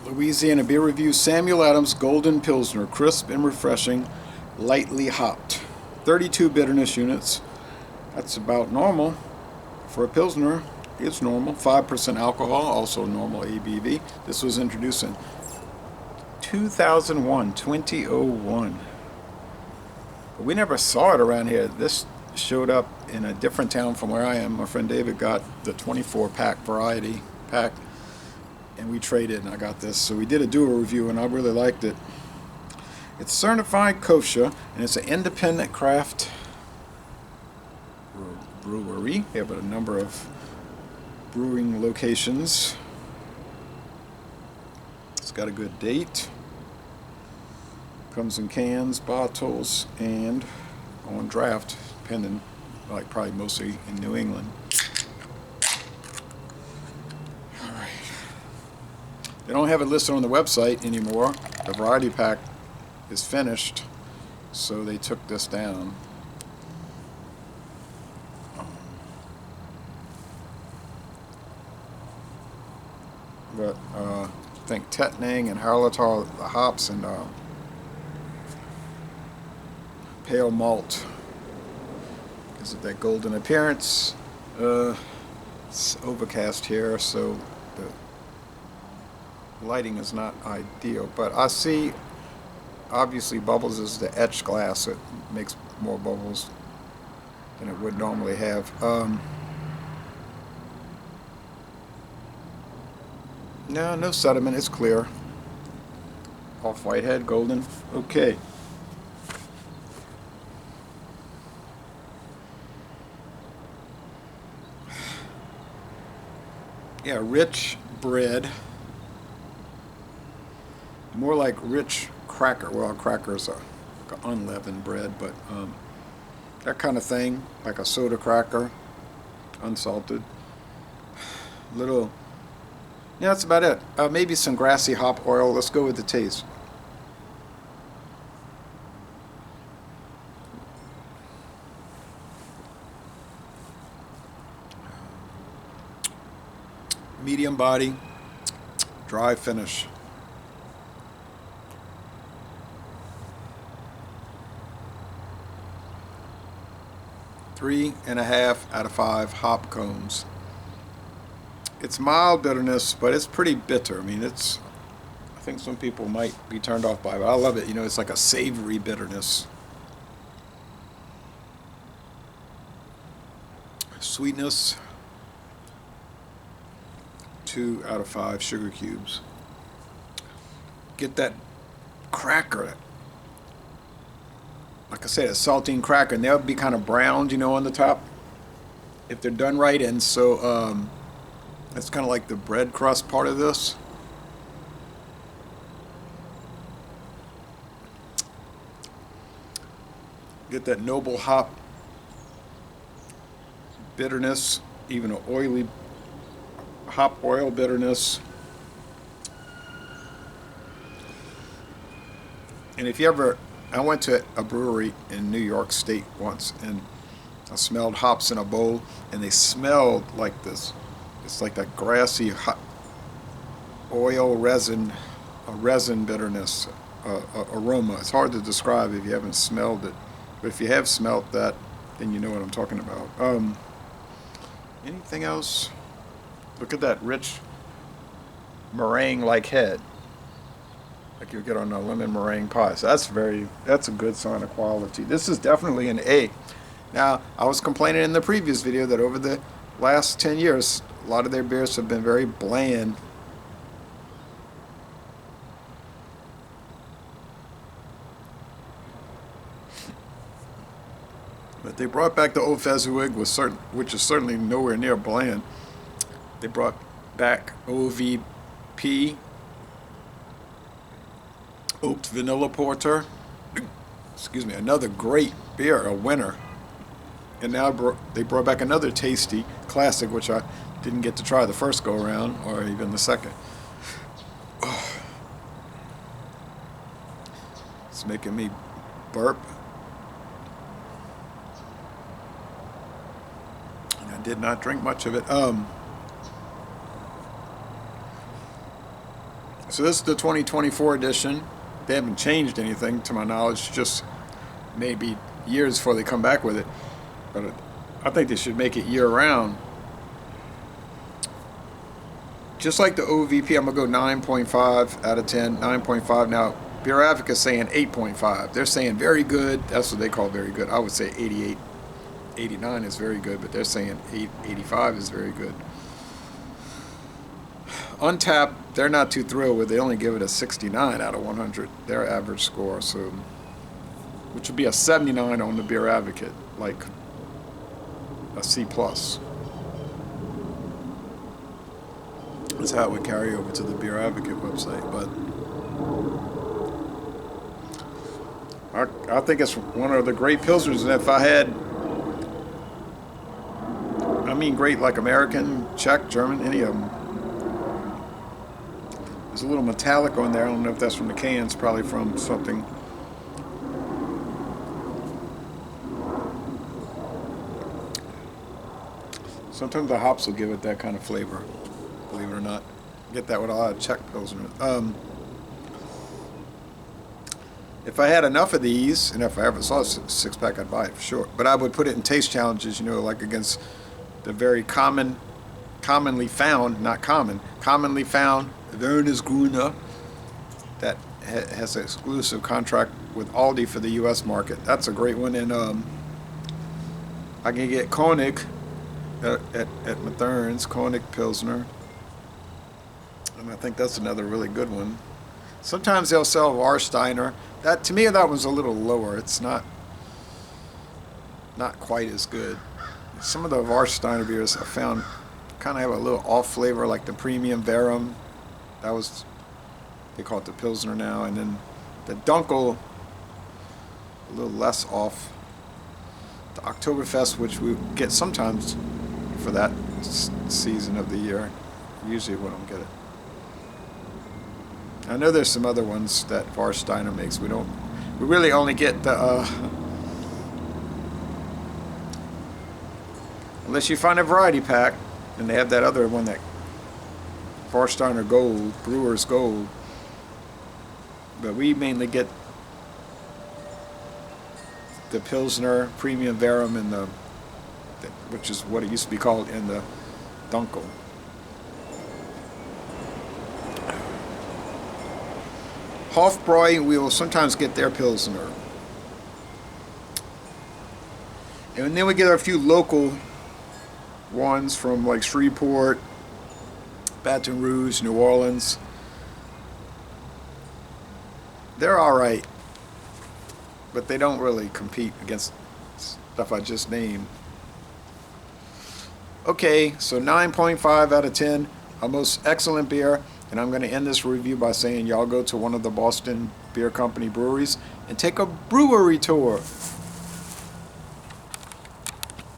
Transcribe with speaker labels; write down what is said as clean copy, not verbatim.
Speaker 1: Louisiana Beer Review, Samuel Adams Golden Pilsner, crisp and refreshing, lightly hopped. 32 bitterness units. That's about normal for a Pilsner. It's normal. 5% alcohol, also normal ABV. This was introduced in 2001. But we never saw it around here. This showed up in a different town from where I am. My friend David got the 24-pack variety pack, and we traded, and I got this. So we did a dual review, and I really liked it. It's certified kosher, and it's an independent craft brewery. They have a number of brewing locations. It's got a good date. Comes in cans, bottles, and on draft, depending, like probably mostly in New England. Alright. They don't have it listed on the website anymore. The variety pack is finished, so they took this down. But I think Tettnang and Harlatar, the hops, and pale malt gives it that golden appearance. It's overcast here, so the lighting is not ideal, but I see obviously bubbles is the etched glass. It makes more bubbles than it would normally have. No sediment, it's clear. Off-white head, golden. Okay. Yeah, rich bread. More like rich cracker. Well, crackers are like an unleavened bread, but that kind of thing, like a soda cracker, unsalted. Little. Yeah, that's about it. Maybe some grassy hop oil. Let's go with the taste. Medium body, dry finish. Three and a half out of 5 hop cones. It's mild bitterness, but it's pretty bitter. I mean, I think some people might be turned off by it, but I love it. You know, it's like a savory bitterness. Sweetness, 2 out of 5 sugar cubes. Get that cracker. Like I said, a saltine cracker, and they'll be kind of browned, you know, on the top if they're done right. And so it's kind of like the bread crust part of this. Get that noble hop bitterness, even an oily hop oil bitterness. And if you ever, I went to a brewery in New York State once, and I smelled hops in a bowl, and they smelled like this. It's like that grassy hot oil resin, a resin bitterness aroma. It's hard to describe if you haven't smelled it, but if you have smelled that, then you know what I'm talking about. Anything else? Look at that rich meringue-like head, like you get on a lemon meringue pie. So that's a good sign of quality. This is definitely an A. Now, I was complaining in the previous video that over the last 10 years, a lot of their beers have been very bland. But they brought back the Old Fezziwig, which is certainly nowhere near bland. They brought back OVP, Oaked Vanilla Porter. Excuse me, another great beer, a winner. And now they brought back another tasty classic, which I didn't get to try the first go around, or even the second. It's making me burp. And I did not drink much of it. So this is the 2024 edition. They haven't changed anything to my knowledge, just maybe years before they come back with it. But I think they should make it year round. Just like the OVP, I'm going to go 9.5 out of 10, 9.5. Now, Beer Advocate is saying 8.5. They're saying very good. That's what they call very good. I would say 88, 89 is very good, but they're saying 85 is very good. Untapped, they're not too thrilled with. They only give it a 69 out of 100, their average score, so which would be a 79 on the Beer Advocate, like a C+. That's how it would carry over to the Beer Advocate website, but I think it's one of the great Pilsners, and if I had, I mean great like American, Czech, German, any of them. There's a little metallic on there. I don't know if that's from the cans, probably from something. Sometimes the hops will give it that kind of flavor, believe it or not. Get that with a lot of Czech Pilsner. If I had enough of these, and if I ever saw a six-pack, I'd buy it for sure. But I would put it in taste challenges, like against the very commonly found, not common, commonly found Werner's Gruner that has an exclusive contract with Aldi for the U.S. market. That's a great one. And I can get Koenig at Mathern's, Koenig Pilsner. And I think that's another really good one. Sometimes they'll sell Warsteiner. That, to me, that one's a little lower. It's not quite as good. Some of the Warsteiner beers I found kind of have a little off flavor, like the Premium Verum. That was, they call it the Pilsner now. And then the Dunkel, a little less off. The Oktoberfest, which we get sometimes for that season of the year. Usually we don't get it. I know there's some other ones that Warsteiner makes. We really only get the, unless you find a variety pack, and they have that other one, that Warsteiner Gold, Brewer's Gold. But we mainly get the Pilsner, Premium Verum, and which is what it used to be called, in the Dunkel. Hofbräu, we will sometimes get their Pilsner. And then we get a few local ones from like Shreveport, Baton Rouge, New Orleans. They're alright, but they don't really compete against stuff I just named. Okay, so 9.5 out of 10, a most excellent beer. And I'm going to end this review by saying y'all go to one of the Boston Beer Company breweries and take a brewery tour.